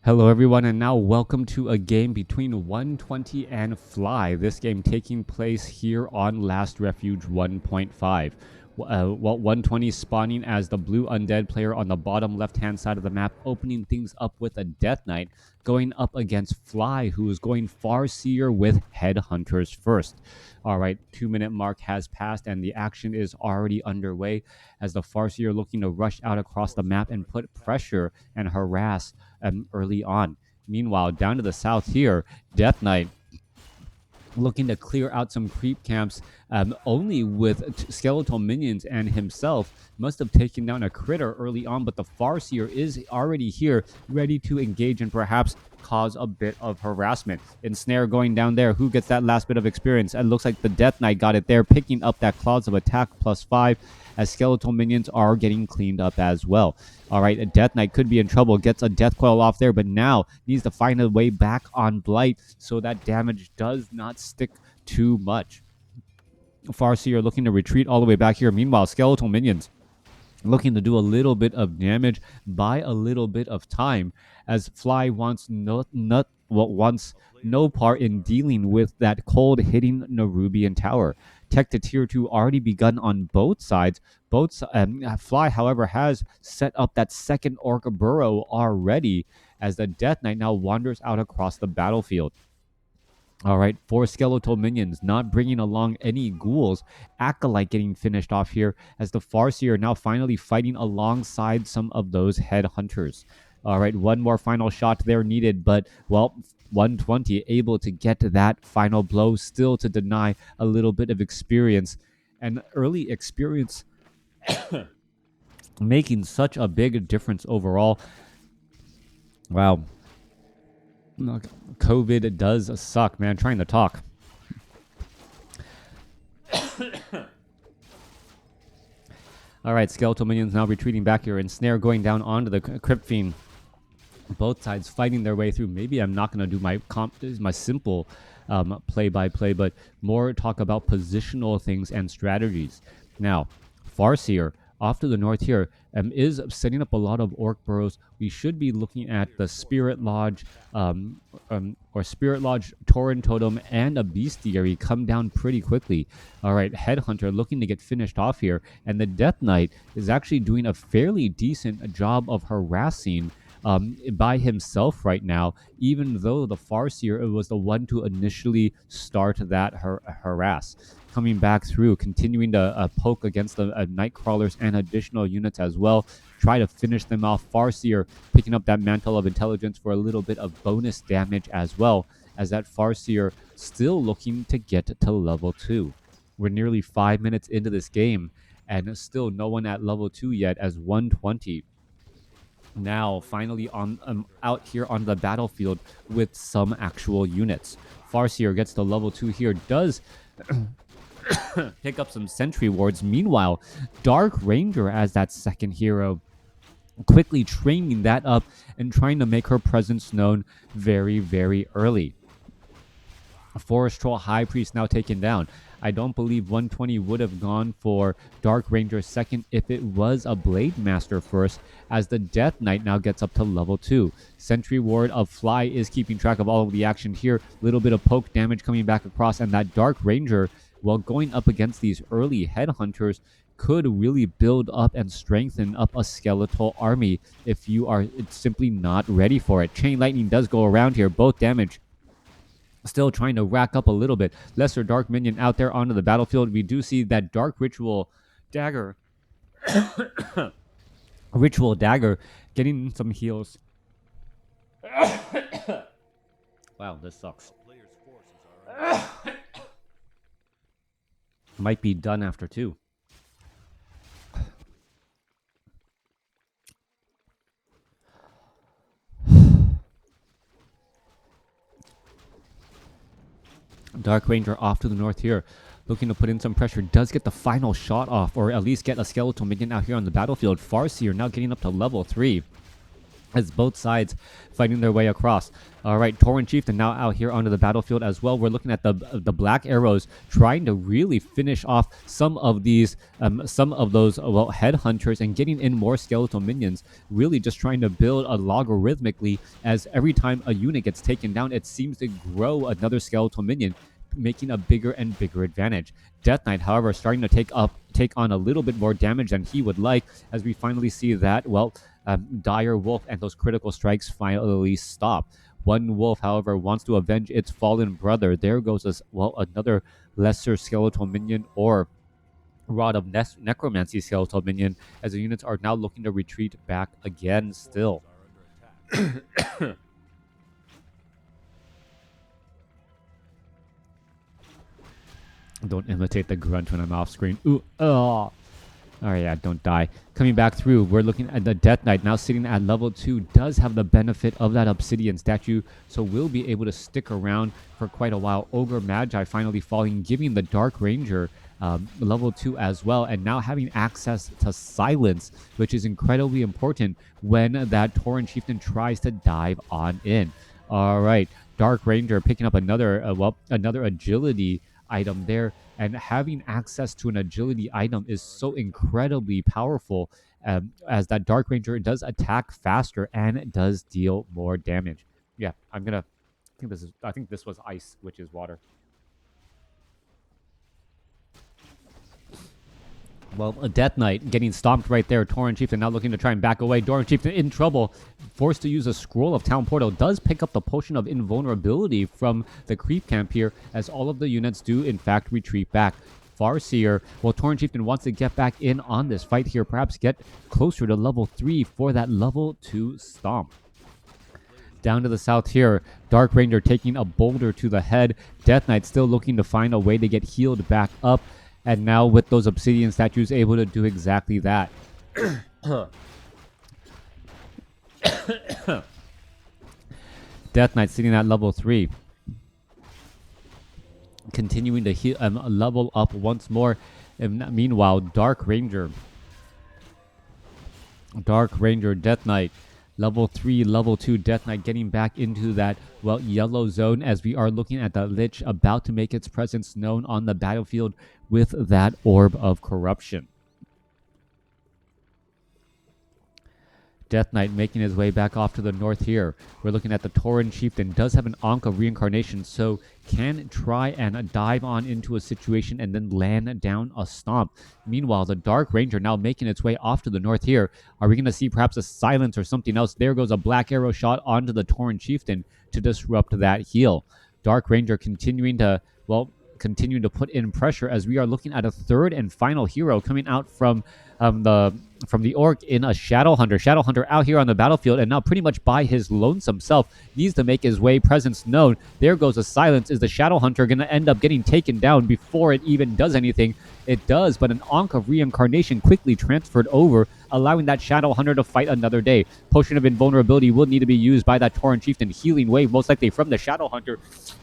Hello everyone, and now welcome to a game between 120 and Fly. This game taking place here on Last Refuge 1.5. 120 spawning as the blue undead player on the bottom left-hand side of the map, opening things up with a Death Knight, going up against Fly, who is going Farseer with Headhunters first. Alright, 2-minute mark has passed and the action is already underway as the Farseer looking to rush out across the map and put pressure and harass early on. Meanwhile, down to the south here, Death Knight looking to clear out some creep camps only with skeletal minions, and himself must have taken down a critter early on, but the Farseer is already here ready to engage and perhaps cause a bit of harassment. Ensnare going down there. Who gets that last bit of experience? It looks like the Death Knight got it there, picking up that Claws of Attack +5 as skeletal minions are getting cleaned up as well. Alright, a Death Knight could be in trouble. Gets a Death Coil off there, but now needs to find a way back on Blight so that damage does not stick too much. Farseer looking to retreat all the way back here. Meanwhile, skeletal minions looking to do a little bit of damage, buy a little bit of time, as Fly wants no part in dealing with that cold hitting Nerubian tower. Tech to tier 2 already begun on both sides. Fly, however, has set up that second orc burrow already as the Death Knight now wanders out across the battlefield. Alright, 4 skeletal minions, not bringing along any ghouls. Acolyte getting finished off here as the Farseer now finally fighting alongside some of those headhunters. Alright, one more final shot there needed, but, well, 120 able to get to that final blow, still to deny a little bit of experience. And early experience making such a big difference overall. Wow. COVID does suck, man. Trying to talk. Alright, skeletal minions now retreating back here. Ensnare going down onto the Crypt Fiend. Both sides fighting their way through. Maybe I'm not going to do my simple play-by-play, but more talk about positional things and strategies. Now, Farseer off to the north here is setting up a lot of orc burrows. We should be looking at the Spirit Lodge or Spirit Lodge, Tauren Totem, and a Bestiary come down pretty quickly. All right, Headhunter looking to get finished off here, and the Death Knight is actually doing a fairly decent job of harassing by himself right now, even though the Farseer was the one to initially start that harass. Coming back through, continuing to poke against the Nightcrawlers and additional units as well. Try to finish them off. Farseer picking up that Mantle of Intelligence for a little bit of bonus damage as well, as that Farseer still looking to get to level 2. We're nearly 5 minutes into this game, and still no one at level 2 yet, as 120 now finally on out here on the battlefield with some actual units. Farseer gets to level 2 here, does pick up some sentry wards. Meanwhile, Dark Ranger as that second hero, quickly training that up and trying to make her presence known very, very early. Forest Troll High Priest now taken down. I don't believe 120 would have gone for Dark Ranger second if it was a Blade Master first, as the Death Knight now gets up to level 2. Sentry Ward of Fly is keeping track of all of the action here. Little bit of poke damage coming back across, and that Dark Ranger, while going up against these early headhunters, could really build up and strengthen up a skeletal army if you are simply not ready for it. Chain Lightning does go around here, both damage. Still trying to rack up a little bit. Lesser Dark Minion out there onto the battlefield. We do see that Dark Ritual Dagger. Ritual Dagger getting some heals. Wow, this sucks. Might be done after 2. Dark Ranger off to the north here, looking to put in some pressure. Does get the final shot off, or at least get a skeletal minion out here on the battlefield. Farseer now getting up to level 3. as both sides fighting their way across. All right, Tauren Chieftain now out here onto the battlefield as well. We're looking at the black arrows trying to really finish off some of these, some of those headhunters and getting in more skeletal minions. Really just trying to build a logarithmically, as every time a unit gets taken down, it seems to grow another skeletal minion, making a bigger and bigger advantage. Death Knight, however, starting to take on a little bit more damage than he would like, as we finally see that, Dire Wolf and those critical strikes finally stop. One wolf, however, wants to avenge its fallen brother. There goes another lesser skeletal minion, or Rod of Necromancy skeletal minion, as the units are now looking to retreat back again still. Don't imitate the grunt when I'm off screen. Ooh, oh. Oh yeah, don't die. Coming back through, we're looking at the Death Knight now sitting at level 2. Does have the benefit of that obsidian statue, so will be able to stick around for quite a while. Ogre Magi finally falling, giving the Dark Ranger level 2 as well, and now having access to silence, which is incredibly important when that Tauren Chieftain tries to dive on in. All right, Dark Ranger picking up another agility item there, and having access to an agility item is so incredibly powerful, as that Dark Ranger does attack faster and does deal more damage. Yeah, I think this was ice, which is water. Well, a Death Knight getting stomped right there. Tauren Chieftain now looking to try and back away. Tauren Chieftain in trouble, forced to use a Scroll of Town Portal. Does pick up the Potion of Invulnerability from the creep camp here, as all of the units do in fact retreat back. Farseer, well, Tauren Chieftain wants to get back in on this fight here, perhaps get closer to level 3 for that level 2 stomp. Down to the south here, Dark Ranger taking a boulder to the head. Death Knight still looking to find a way to get healed back up. And now with those obsidian statues able to do exactly that. Death Knight sitting at level 3. Continuing to heal, level up once more. And meanwhile, Dark Ranger, Death Knight, level 3, level 2 Death Knight getting back into that, yellow zone, as we are looking at the Lich about to make its presence known on the battlefield with that Orb of Corruption. Death Knight making his way back off to the north here. We're looking at the Tauren Chieftain. Does have an Ankh of Reincarnation, so can try and dive on into a situation and then land down a stomp. Meanwhile, the Dark Ranger now making its way off to the north here. Are we going to see perhaps a silence or something else? There goes a black arrow shot onto the Tauren Chieftain to disrupt that heal. Dark Ranger continuing to put in pressure, as we are looking at a third and final hero coming out from the Orc in a Shadowhunter. Shadowhunter out here on the battlefield, and now pretty much by his lonesome self, needs to make his presence known. There goes a silence. Is the Shadowhunter going to end up getting taken down before it even does anything? It does, but an Ankh of Reincarnation quickly transferred over, allowing that Shadowhunter to fight another day. Potion of Invulnerability will need to be used by that Tauren Chieftain. Healing wave, most likely from the Shadowhunter,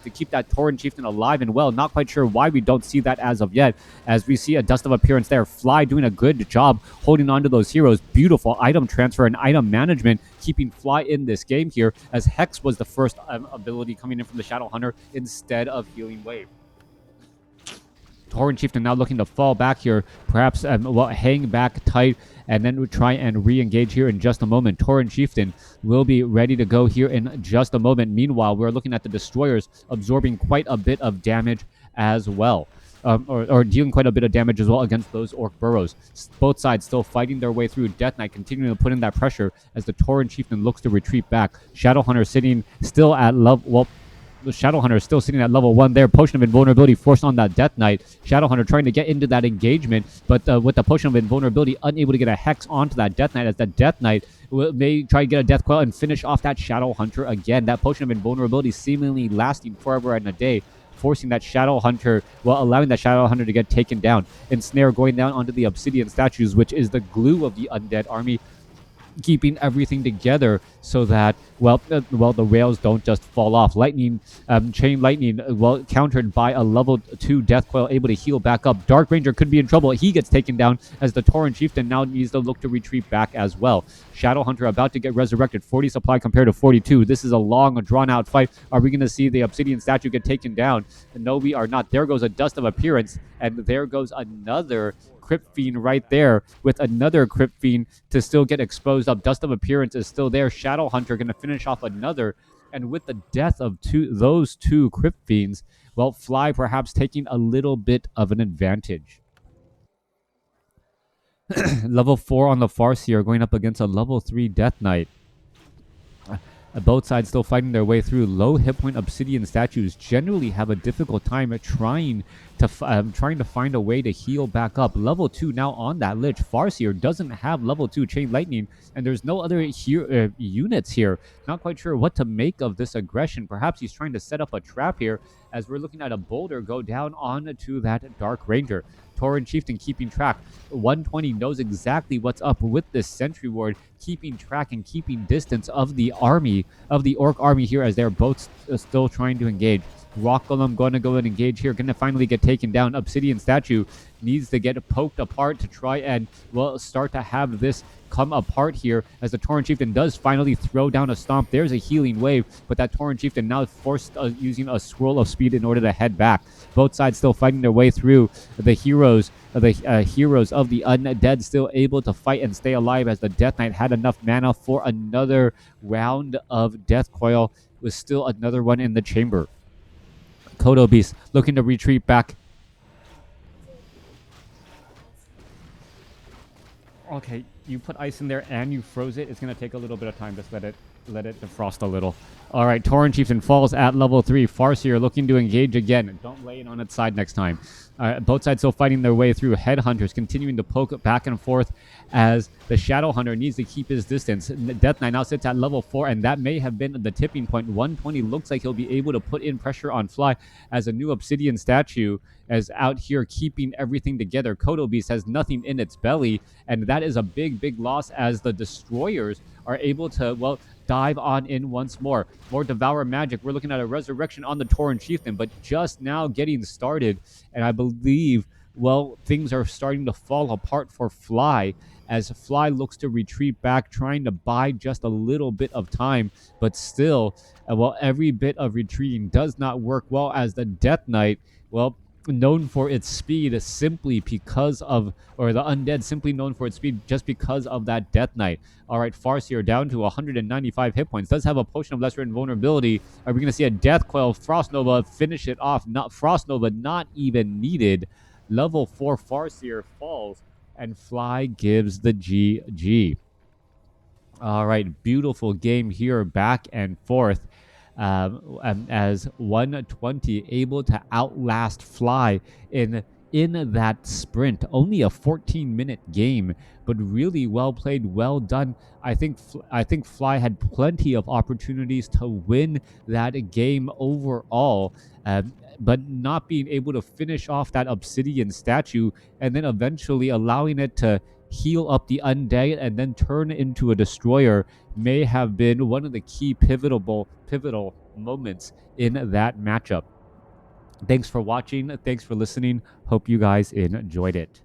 to keep that Tauren Chieftain alive and well. Not quite sure why we don't see that as of yet, as we see a Dust of Appearance there. Fly doing a good job holding on to those heroes. Beautiful item transfer and item management, keeping Fly in this game here, as Hex was the first ability coming in from the Shadowhunter instead of Healing Wave. Tauren Chieftain now looking to fall back here, perhaps hang back tight, and then try and re-engage here in just a moment. Tauren Chieftain will be ready to go here in just a moment. Meanwhile, we're looking at the Destroyers absorbing quite a bit of damage as well. Or dealing quite a bit of damage as well against those Orc Burrows. Both sides still fighting their way through. Death Knight continuing to put in that pressure as the Tauren Chieftain looks to retreat back. Shadowhunter sitting still at level... the Shadowhunter is still sitting at level 1 there. Potion of Invulnerability forced on that Death Knight. Shadowhunter trying to get into that engagement, but with the Potion of Invulnerability, unable to get a Hex onto that Death Knight, as that Death Knight may try to get a Death Coil and finish off that Shadowhunter again. That Potion of Invulnerability seemingly lasting forever and a day, forcing that Shadowhunter, allowing that Shadowhunter to get taken down. Ensnare going down onto the Obsidian statues, which is the glue of the undead army. keeping everything together so that the rails don't just fall off. Lightning, chain lightning, countered by a level 2 death coil, able to heal back up. Dark Ranger could be in trouble. He gets taken down as the Tauren Chieftain now needs to look to retreat back as well. Shadow Hunter about to get resurrected. 40 supply compared to 42. This is a long, drawn out fight. Are we going to see the Obsidian statue get taken down? No, we are not. There goes a Dust of Appearance, and there goes another Crypt Fiend right there with another Crypt Fiend to still get exposed up. Dust of Appearance is still there. Shadow Hunter going to finish off another. And with the death of those two Crypt Fiends, Fly perhaps taking a little bit of an advantage. Level 4 on the Farseer going up against a level 3 Death Knight. Both sides still fighting their way through. Low hit point Obsidian statues generally have a difficult time at trying to find a way to heal back up. Level 2 now on that Lich. Farseer doesn't have level 2 Chain Lightning, and there's no other units here. Not quite sure what to make of this aggression. Perhaps he's trying to set up a trap here, as we're looking at a boulder go down onto that Dark Ranger. Tauren Chieftain keeping track. 120 knows exactly what's up with this Sentry Ward, keeping track and keeping distance of the army, of the Orc army here, as they're both still trying to engage. Rock Golem going to go and engage here, going to finally get taken down. Obsidian statue needs to get poked apart to try and start to have this come apart here, as the Tauren Chieftain does finally throw down a stomp. There's a healing wave, but that Tauren Chieftain now forced using a Scroll of Speed in order to head back. Both sides still fighting their way through. The heroes of the undead still able to fight and stay alive, as the Death Knight had enough mana for another round of Death Coil, with still another one in the chamber. Kodo Beast looking to retreat back. Okay, you put ice in there and you froze it. It's going to take a little bit of time. Just let it defrost a little. All right, Tauren Chieftain falls at level 3. Farseer looking to engage again. Don't lay it on its side next time. Both sides still fighting their way through. Headhunters continuing to poke back and forth, as the Shadow Hunter needs to keep his distance. Death Knight now sits at level 4, and that may have been the tipping point. 120 looks like he'll be able to put in pressure on Fly, as a new Obsidian statue is out here keeping everything together. Kodo Beast has nothing in its belly, and that is a big, big loss, as the Destroyers are able to, dive on in once more. More Devour Magic. We're looking at a resurrection on the Tauren Chieftain, but just now getting started, and I believe, things are starting to fall apart for Fly, as Fly looks to retreat back, trying to buy just a little bit of time, but still, every bit of retreating does not work well, as the Death Knight, known for its speed simply because of, or the undead simply known for its speed just because of that Death Knight. All right, Farseer down to 195 hit points. Does have a Potion of Lesser Invulnerability. Are we going to see a Death Coil? Frost Nova finish it off. Not Frost Nova, not even needed. Level 4 Farseer falls, and Fly gives the GG. All right, beautiful game here, back and forth. As 120 able to outlast Fly in that sprint. Only a 14-minute game, but really well played, well done. I think Fly had plenty of opportunities to win that game overall, but not being able to finish off that Obsidian statue, and then eventually allowing it to heal up the undead and then turn into a destroyer may have been one of the key pivotal moments in that matchup. Thanks for watching. Thanks for listening. Hope you guys enjoyed it.